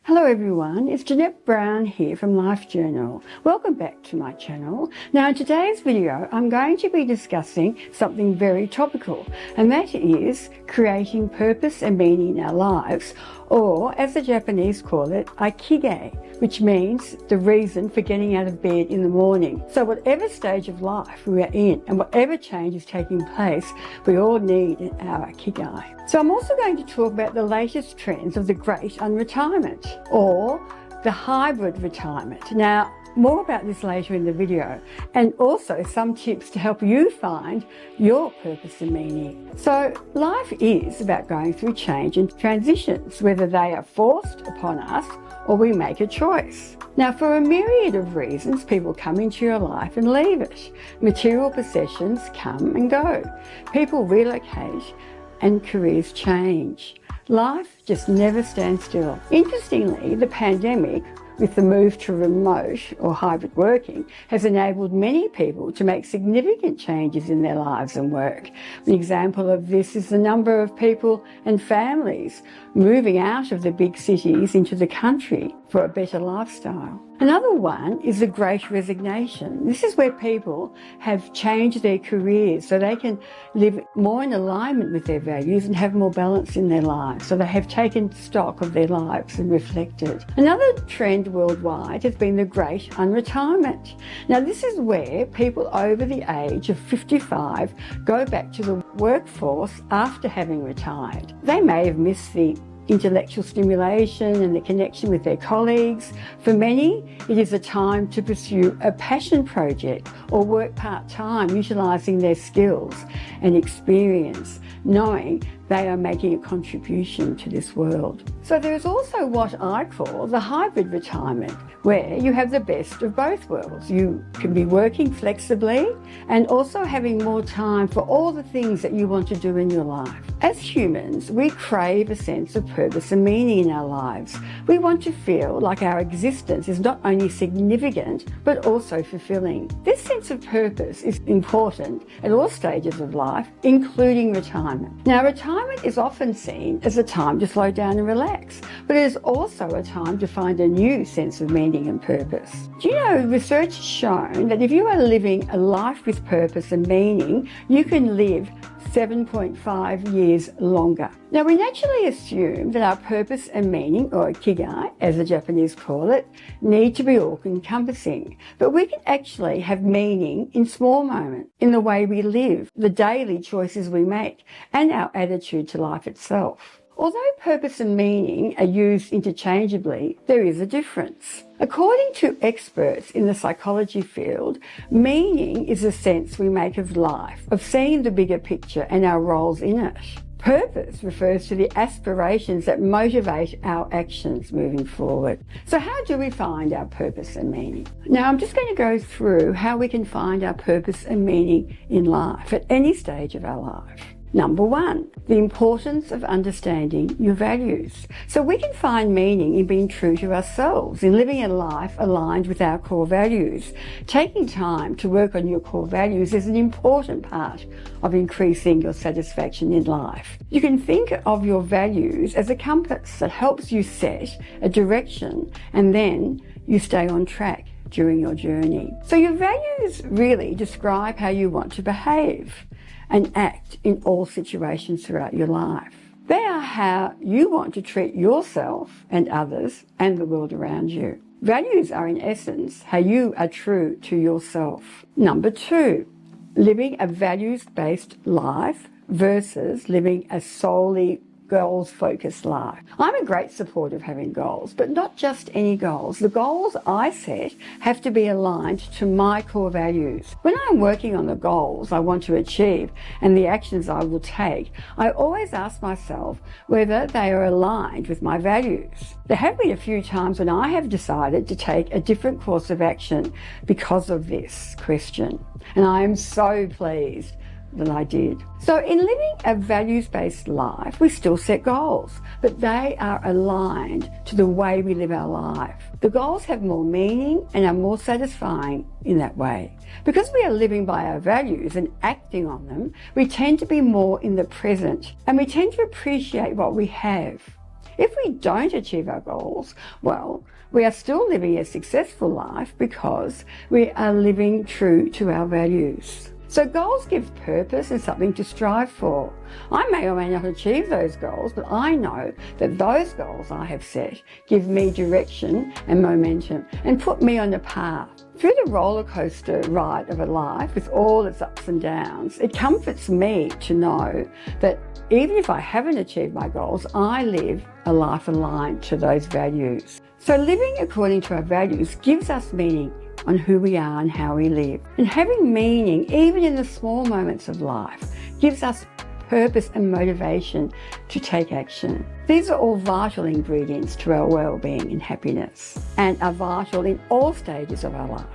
Hello everyone, it's Jeanette Brown here from Life Journal. Welcome back to my channel. Now in today's video I'm going to be discussing something very topical, and that is creating purpose and meaning in our lives, or as the Japanese call it, Ikigai, which means the reason for getting out of bed in the morning. So whatever stage of life we are in and whatever change is taking place, we all need our Ikigai. So I'm also going to talk about the latest trends of the great unretirement, or the hybrid retirement. Now, more about this later in the video, and also some tips to help you find your purpose and meaning. So life is about going through change and transitions, whether they are forced upon us or we make a choice. Now, for a myriad of reasons, people come into your life and leave it. Material possessions come and go. People relocate and careers change. Life just never stands still. Interestingly, the pandemic, with the move to remote or hybrid working, has enabled many people to make significant changes in their lives and work. An example of this is the number of people and families moving out of the big cities into the country for a better lifestyle. Another one is the Great Resignation. This is where people have changed their careers so they can live more in alignment with their values and have more balance in their lives. So they have taken stock of their lives and reflected. Another trend worldwide has been the Great Unretirement. Now this is where people over the age of 55 go back to the workforce after having retired. They may have missed the intellectual stimulation and the connection with their colleagues. For many, it is a time to pursue a passion project or work part-time, utilising their skills and experience, knowing they are making a contribution to this world. So there is also what I call the hybrid retirement, where you have the best of both worlds. You can be working flexibly and also having more time for all the things that you want to do in your life. As humans, we crave a sense of purpose and meaning in our lives. We want to feel like our existence is not only significant, but also fulfilling. This sense of purpose is important at all stages of life, including retirement. Now, retirement is often seen as a time to slow down and relax, but it is also a time to find a new sense of meaning and purpose. Do you know, research has shown that if you are living a life with purpose and meaning, you can live 7.5 years longer. Now, we naturally assume that our purpose and meaning, or Ikigai, as the Japanese call it, need to be all-encompassing. But we can actually have meaning in small moments, in the way we live, the daily choices we make, and our attitude to life itself. Although purpose and meaning are used interchangeably, there is a difference. According to experts in the psychology field, meaning is a sense we make of life, of seeing the bigger picture and our roles in it. Purpose refers to the aspirations that motivate our actions moving forward. So how do we find our purpose and meaning? Now, I'm just going to go through how we can find our purpose and meaning in life at any stage of our life. Number one, the importance of understanding your values. So we can find meaning in being true to ourselves, in living a life aligned with our core values. Taking time to work on your core values is an important part of increasing your satisfaction in life. You can think of your values as a compass that helps you set a direction, and then you stay on track during your journey. So your values really describe how you want to behave and act in all situations throughout your life. They are how you want to treat yourself and others and the world around you. Values are, in essence, how you are true to yourself. Number two, living a values-based life versus living a solely goals-focused life. I'm a great supporter of having goals, but not just any goals. The goals I set have to be aligned to my core values. When I'm working on the goals I want to achieve and the actions I will take, I always ask myself whether they are aligned with my values. There have been a few times when I have decided to take a different course of action because of this question, and I am so pleased that I did. So in living a values-based life, we still set goals, but they are aligned to the way we live our life. The goals have more meaning and are more satisfying in that way. Because we are living by our values and acting on them, we tend to be more in the present, and we tend to appreciate what we have. If we don't achieve our goals, well, we are still living a successful life because we are living true to our values. So goals give purpose and something to strive for. I may or may not achieve those goals, but I know that those goals I have set give me direction and momentum and put me on the path. Through the roller coaster ride of a life with all its ups and downs, it comforts me to know that even if I haven't achieved my goals, I live a life aligned to those values. So living according to our values gives us meaning on who we are and how we live. And having meaning, even in the small moments of life, gives us purpose and motivation to take action. These are all vital ingredients to our well-being and happiness, and are vital in all stages of our life.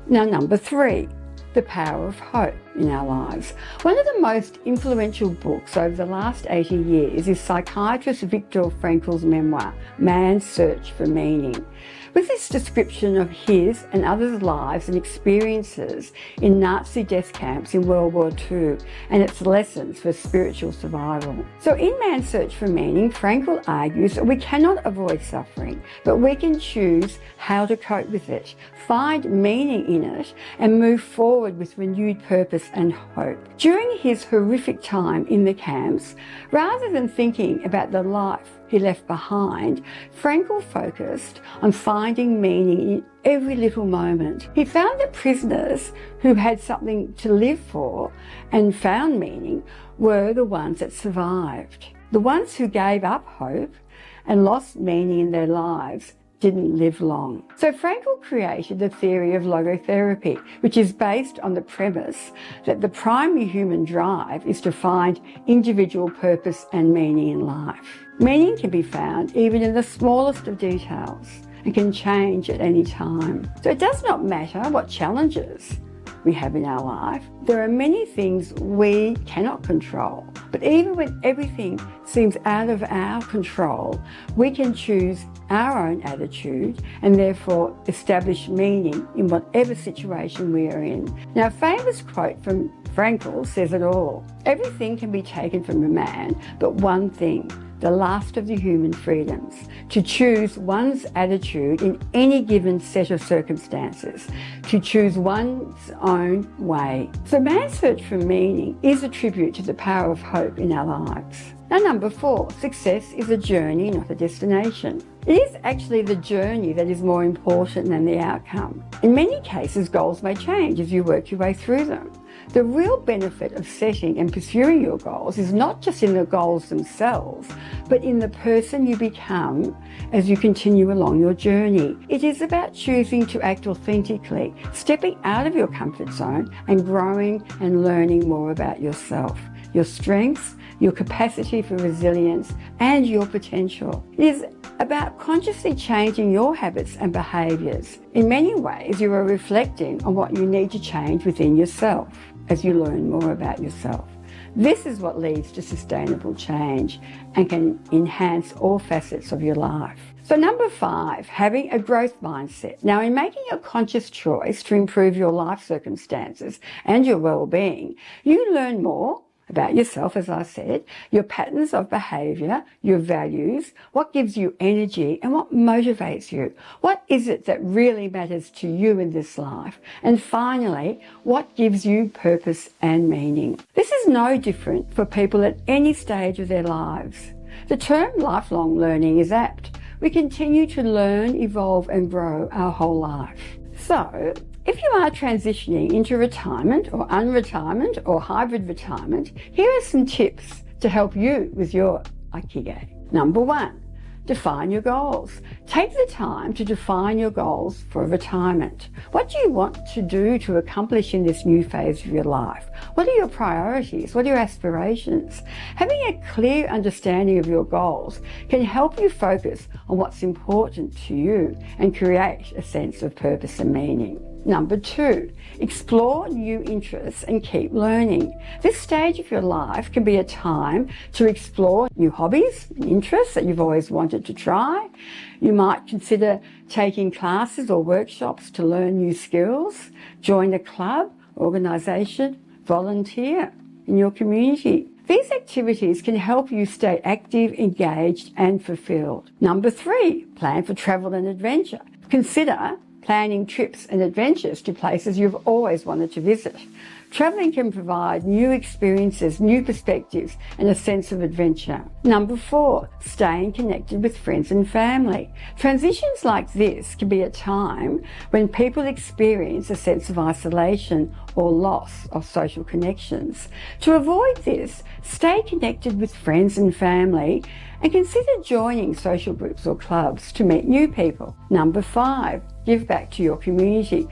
Now, number 3, the power of hope in our lives. One of the most influential books over the last 80 years is psychiatrist Viktor Frankl's memoir, Man's Search for Meaning. With this description of his and others' lives and experiences in Nazi death camps in World War II and its lessons for spiritual survival. So in Man's Search for Meaning, Frankl argues that we cannot avoid suffering, but we can choose how to cope with it, find meaning in it, and move forward with renewed purpose and hope. During his horrific time in the camps, rather than thinking about the life he left behind, Frankl focused on finding meaning in every little moment. He found that prisoners who had something to live for and found meaning were the ones that survived. The ones who gave up hope and lost meaning in their lives didn't live long. So Frankl created the theory of logotherapy, which is based on the premise that the primary human drive is to find individual purpose and meaning in life. Meaning can be found even in the smallest of details and can change at any time. So it does not matter what challenges we have in our life. There are many things we cannot control, but even when everything seems out of our control, we can choose our own attitude and therefore establish meaning in whatever situation we are in. Now, a famous quote from Frankl says it all. Everything can be taken from a man, but one thing, the last of the human freedoms, to choose one's attitude in any given set of circumstances, to choose one's own way. So Man's Search for Meaning is a tribute to the power of hope in our lives. Now, number 4, success is a journey, not a destination. It is actually the journey that is more important than the outcome. In many cases, goals may change as you work your way through them. The real benefit of setting and pursuing your goals is not just in the goals themselves, but in the person you become as you continue along your journey. It is about choosing to act authentically, stepping out of your comfort zone and growing and learning more about yourself, your strengths, your capacity for resilience, and your potential. It is about consciously changing your habits and behaviours. In many ways, you are reflecting on what you need to change within yourself as you learn more about yourself. This is what leads to sustainable change and can enhance all facets of your life. So number 5, having a growth mindset. Now, in making a conscious choice to improve your life circumstances and your well-being, you learn more about yourself, as I said, your patterns of behaviour, your values, what gives you energy and what motivates you. What is it that really matters to you in this life? And finally, what gives you purpose and meaning? This is no different for people at any stage of their lives. The term lifelong learning is apt. We continue to learn, evolve and grow our whole life. So, if you are transitioning into retirement or unretirement or hybrid retirement, here are some tips to help you with your Ikigai. Number 1, define your goals. Take the time to define your goals for retirement. What do you want to do to accomplish in this new phase of your life? What are your priorities? What are your aspirations? Having a clear understanding of your goals can help you focus on what's important to you and create a sense of purpose and meaning. Number 2, explore new interests and keep learning. This stage of your life can be a time to explore new hobbies and interests that you've always wanted to try. You might consider taking classes or workshops to learn new skills, join a club, organisation, volunteer in your community. These activities can help you stay active, engaged and fulfilled. Number 3, plan for travel and adventure. Consider planning trips and adventures to places you've always wanted to visit. Travelling can provide new experiences, new perspectives and a sense of adventure. Number 4, staying connected with friends and family. Transitions like this can be a time when people experience a sense of isolation or loss of social connections. To avoid this, stay connected with friends and family and consider joining social groups or clubs to meet new people. Number 5, give back to your community.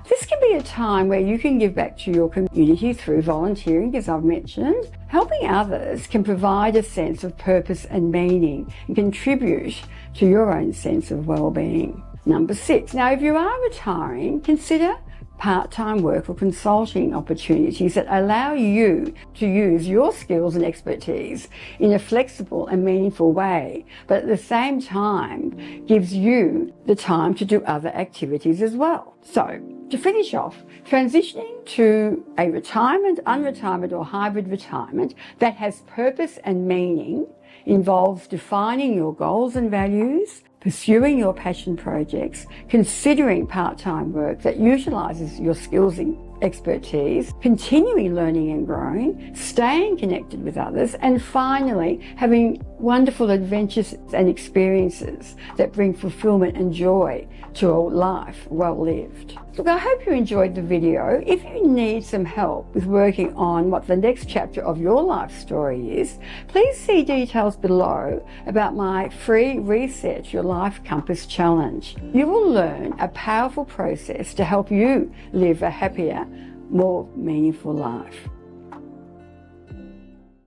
This can be a time where you can give back to your community through volunteering, as I've mentioned. Helping others can provide a sense of purpose and meaning and contribute to your own sense of well-being. Number 6, now if you are retiring, consider part-time work or consulting opportunities that allow you to use your skills and expertise in a flexible and meaningful way, but at the same time gives you the time to do other activities as well. So, to finish off, transitioning to a retirement, unretirement or hybrid retirement that has purpose and meaning involves defining your goals and values, pursuing your passion projects, considering part-time work that utilises your skills and expertise, continuing learning and growing, staying connected with others, and finally having wonderful adventures and experiences that bring fulfillment and joy to a life well lived. Look, I hope you enjoyed the video. If you need some help with working on what the next chapter of your life story is, please see details below about my free Reset Your Life Compass Challenge. You will learn a powerful process to help you live a happier, more meaningful life.